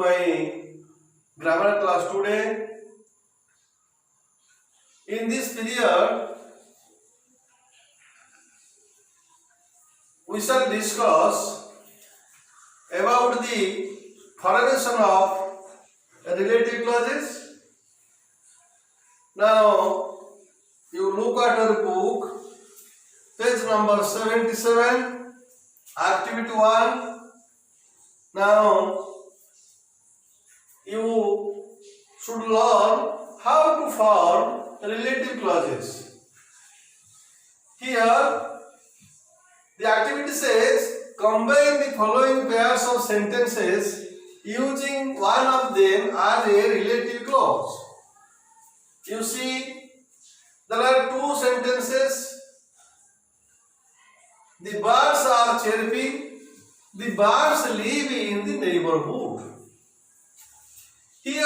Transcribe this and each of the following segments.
my grammar class today. In this period, we shall discuss about the formation of relative clauses. Now, you look at your book, page number 77, activity 1. Now, you should learn how to form relative clauses. Here, the activity says combine the following pairs of sentences using one of them as a relative clause. You see, there are two sentences. The birds are chirping. The birds live in the neighborhood. Here,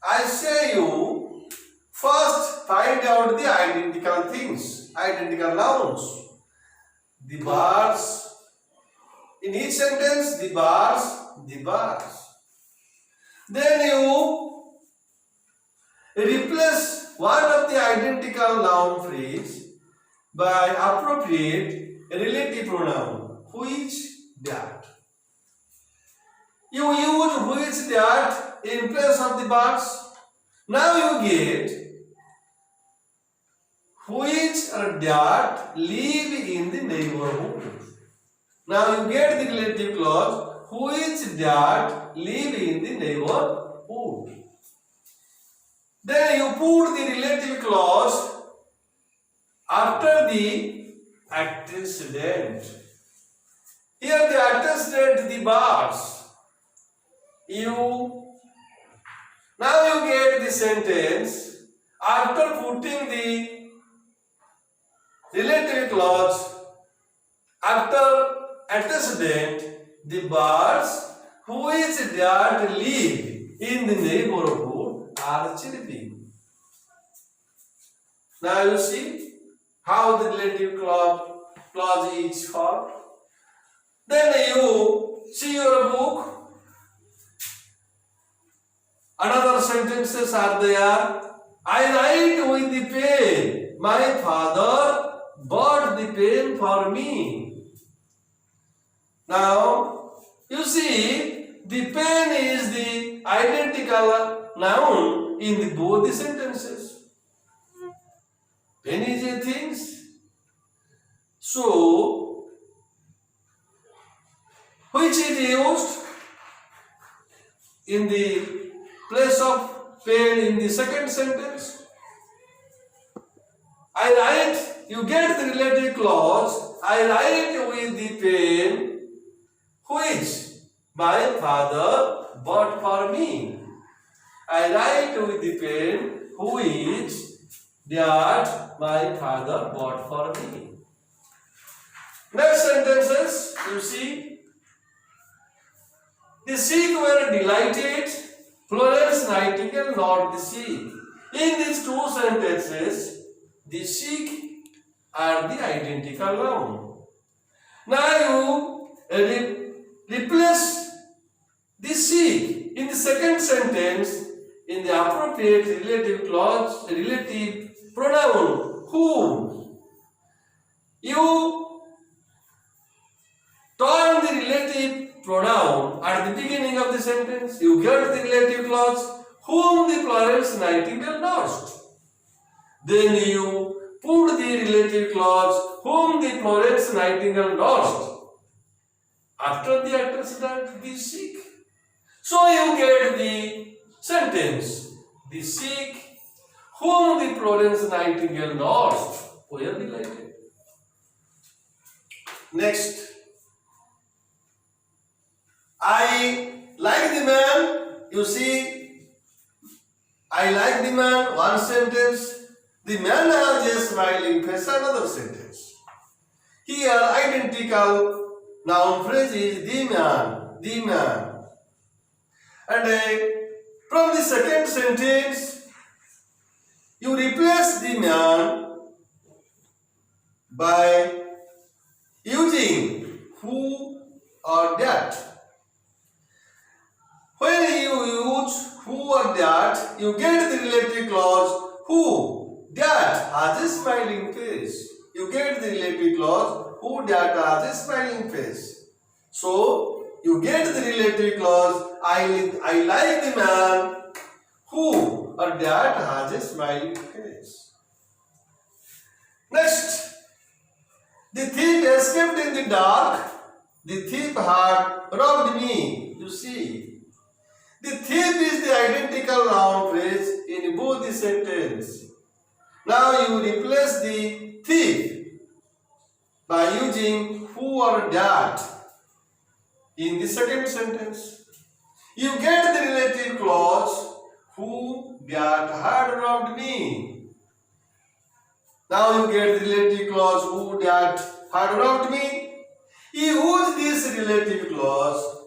I say you first find out the identical things, identical nouns. The birds. In each sentence, the birds, the birds. Then you replace one of the identical noun phrase by appropriate relative pronoun, which, that. You use which, that in place of the birds. Now you get which or that live in the neighborhood. Now you get the relative clause which, that live in the neighborhood. Then you put the relative clause after the antecedent. Here the antecedent, the birds. Now you get the sentence after putting the relative clause after antecedent, the birds which that live in the neighborhood are chirping. Now you see how the relative clause is formed. Then you see your book. Another sentences are there. I write with the pen. My father bought the pen for me. Now, you see, the pen is the identical noun in the both the sentences. Pen is a thing. So, which is used in the place of pen in the second sentence? I write, you get the relative clause, I write with the pen which my father bought for me. I write with the pen which that my father bought for me. Next sentences, you see, the sick were delighted. Florence Nightingale, not the sick. In these two sentences, the sick are the identical noun. Now you replace the sick in the second sentence in the appropriate relative clause, relative pronoun, whom. You turn the relative pronoun at the beginning of the sentence. You get the relative clause, whom the Florence Nightingale nursed. Then you put the relative clause, whom the Florence Nightingale nursed, after the antecedent, the sick. So you get the sentence, the sick, whom the Florence Nightingale nursed, were delighted. Next. I like the man. You see, I like the man, one sentence. The man has a smiling face, another sentence. Here, identical noun phrase is the man, the man. And from the second sentence, you replace the man by using who or that. you get the relative clause who, that has a smiling face. You get the relative clause who, that has a smiling face. So, you get the relative clause I like the man who or that has a smiling face. Next, the thief escaped in the dark. The thief had robbed me. You see, the thief is the identical noun phrase in both the sentence. Now you replace the thief by using who or that in the second sentence. You get the relative clause who, that had robbed me. Now you get the relative clause who, that had robbed me. Use this relative clause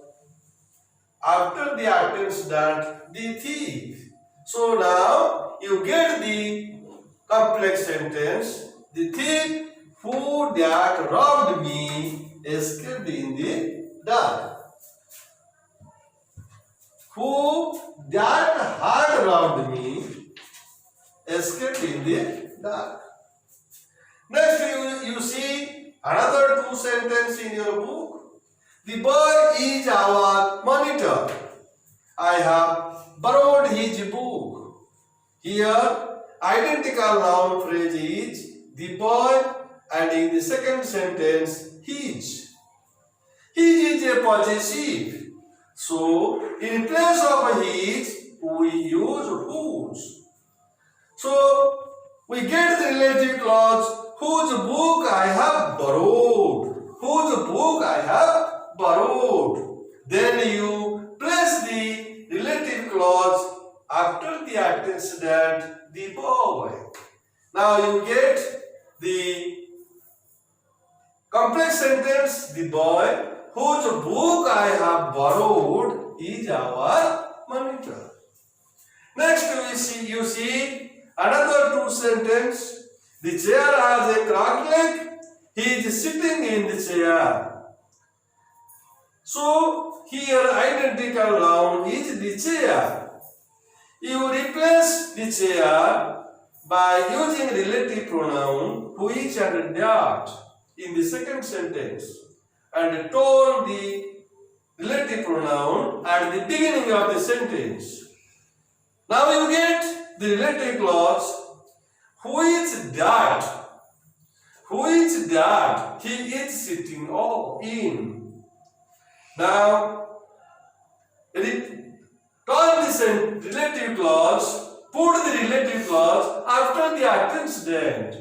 after the actions that the thief. So now you get the complex sentence. The thief who, that robbed me escaped in the dark. Who, that had robbed me escaped in the dark. Next, you see another two sentences in your book. The boy is our monitor. I have borrowed his book. Here, identical noun phrase is the boy, and in the second sentence, his. His is a possessive. So, in place of his, we use whose. So, we get the relative clause whose book I have borrowed. Whose book I have borrowed. Then you place the relative clause after the antecedent, the boy. Now you get the complex sentence, the boy whose book I have borrowed is our monitor. Next you see another two sentences. The chair has a cracked leg. He is sitting in the chair. So here identical noun is the chair. You replace the chair by using relative pronoun which and that in the second sentence, and told the relative pronoun at the beginning of the sentence. Now you get the relative clause who is that? Who is that? He is sitting in. Now, turn the relative clause, put the relative clause after the antecedent.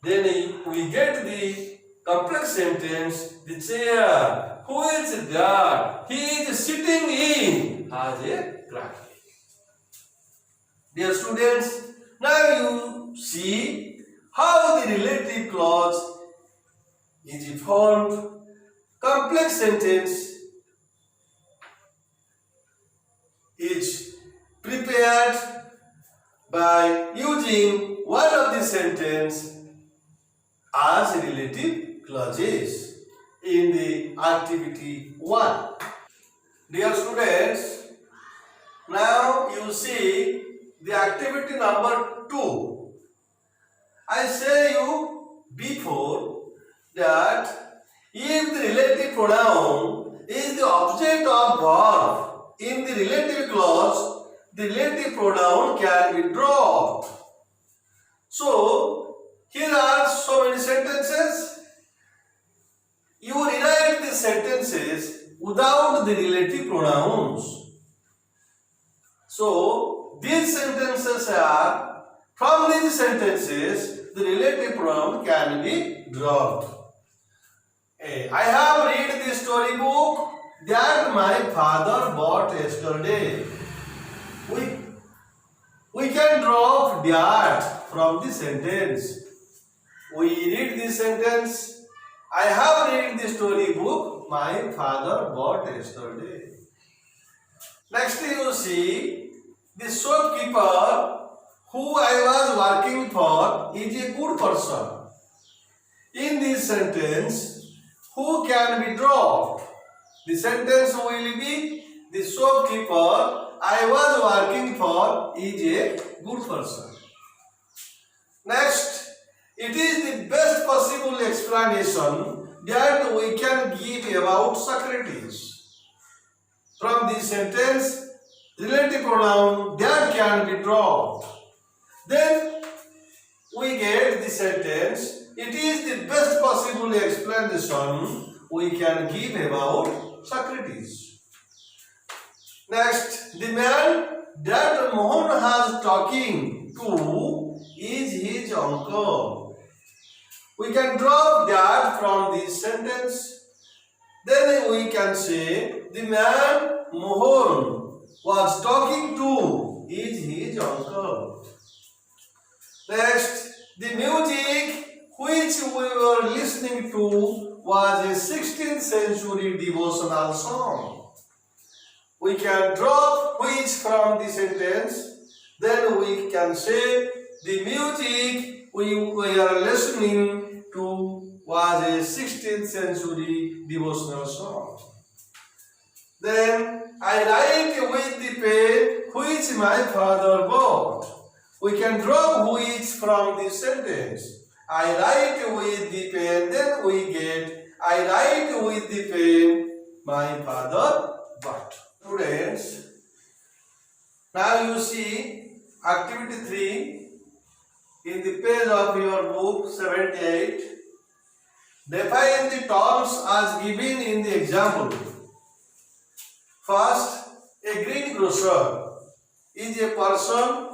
Then we get the complex sentence, the chair. Who is that? He is sitting in as a crack. Dear students, now you see how the relative clause is formed. Complex sentence is prepared by using one of the sentence as relative clauses in the activity 1. Dear students, now you see the activity number 2. I say you before that if the relative pronoun is the object of verb in the relative clause, the relative pronoun can be dropped. So, here are so many sentences. You rewrite the sentences without the relative pronouns. So, these sentences are, from these sentences, the relative pronoun can be dropped. I have read the storybook that my father bought yesterday. We can drop that from the sentence. We read the sentence. I have read the storybook my father bought yesterday. Next you see the shopkeeper who I was working for is a good person. In this sentence, who can be dropped? The sentence will be the shopkeeper I was working for is a good person. Next, it is the best possible explanation that we can give about Socrates. From this sentence, relative pronoun that can be dropped. Then we get the sentence, it is the best possible explanation we can give about Socrates. Next, the man that Mohan has talking to is his uncle. We can drop that from this sentence. Then we can say, the man Mohan was talking to is his uncle. Next, the music which we were listening to was a 16th century devotional song. We can drop which from the sentence. Then we can say, the music we were listening to was a 16th century devotional song. Then I write with the pen which my father bought. We can drop which from the sentence. I write with the pen, then we get I write with the pen my father bought. Students, now you see activity 3 in the page of your book 78. Define the terms as given in the example. First, a greengrocer is a person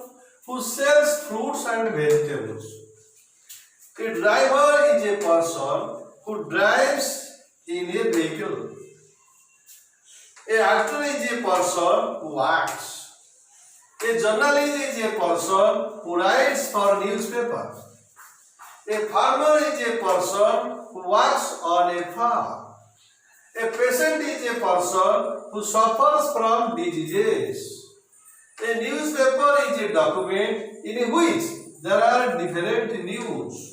who sells fruits and vegetables. A driver is a person who drives in a vehicle. A actor is a person who acts. A journalist is a person who writes for newspaper. A farmer is a person who works on a farm. A patient is a person who suffers from diseases. A newspaper is a document in which there are different news.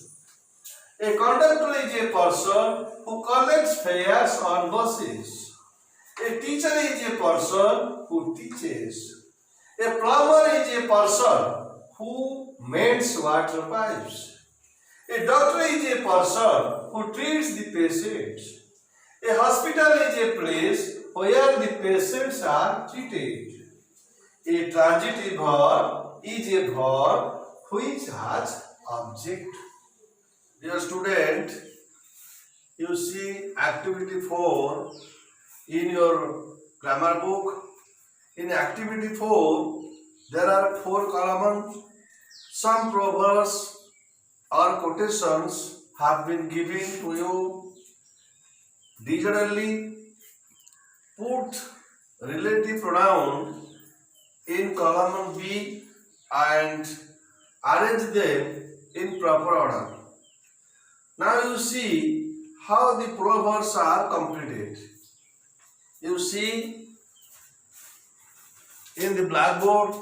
A conductor is a person who collects fares on buses. A teacher is a person who teaches. A plumber is a person who mends water pipes. A doctor is a person who treats the patients. A hospital is a place where the patients are treated. A transitive verb is a verb which has object. Dear student, you see activity 4 in your grammar book. In activity 4, there are 4 columns. Some proverbs or quotations have been given to you. Digitally put relative pronoun in column B and arrange them in proper order. Now you see how the proverbs are completed. You see in the blackboard,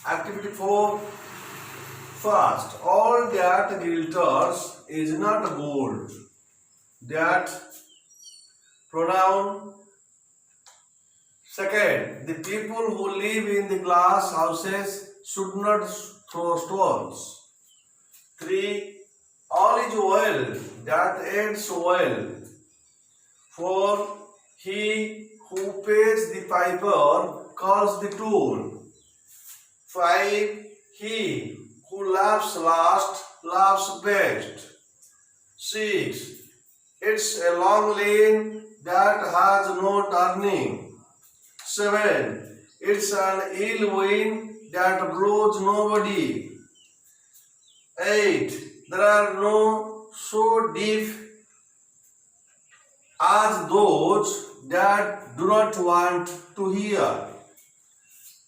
activity 4, first, all that glitters is not gold. That pronoun. Second, the people who live in the glass houses should not throw stones. 3, all is well that ends well. 4, he who pays the piper calls the tune. 5, he who laughs last laughs best. 6, it's a long lane that has no turning. 7, it's an ill wind that blows nobody. 8, there are no so deep as those that do not want to hear.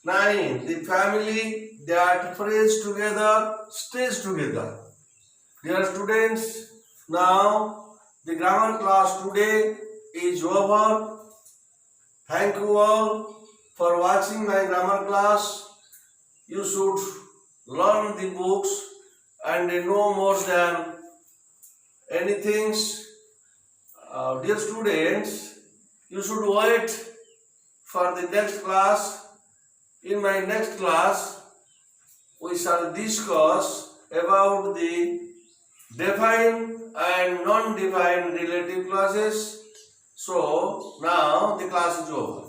9, the family that prays together stays together. Dear students, now the grammar class today is over. Thank you all for watching my grammar class. You should learn the books and know more than anything. Dear students, you should wait for the next class. In my next class, we shall discuss about the defined and non-defined relative clauses. So now the class is over.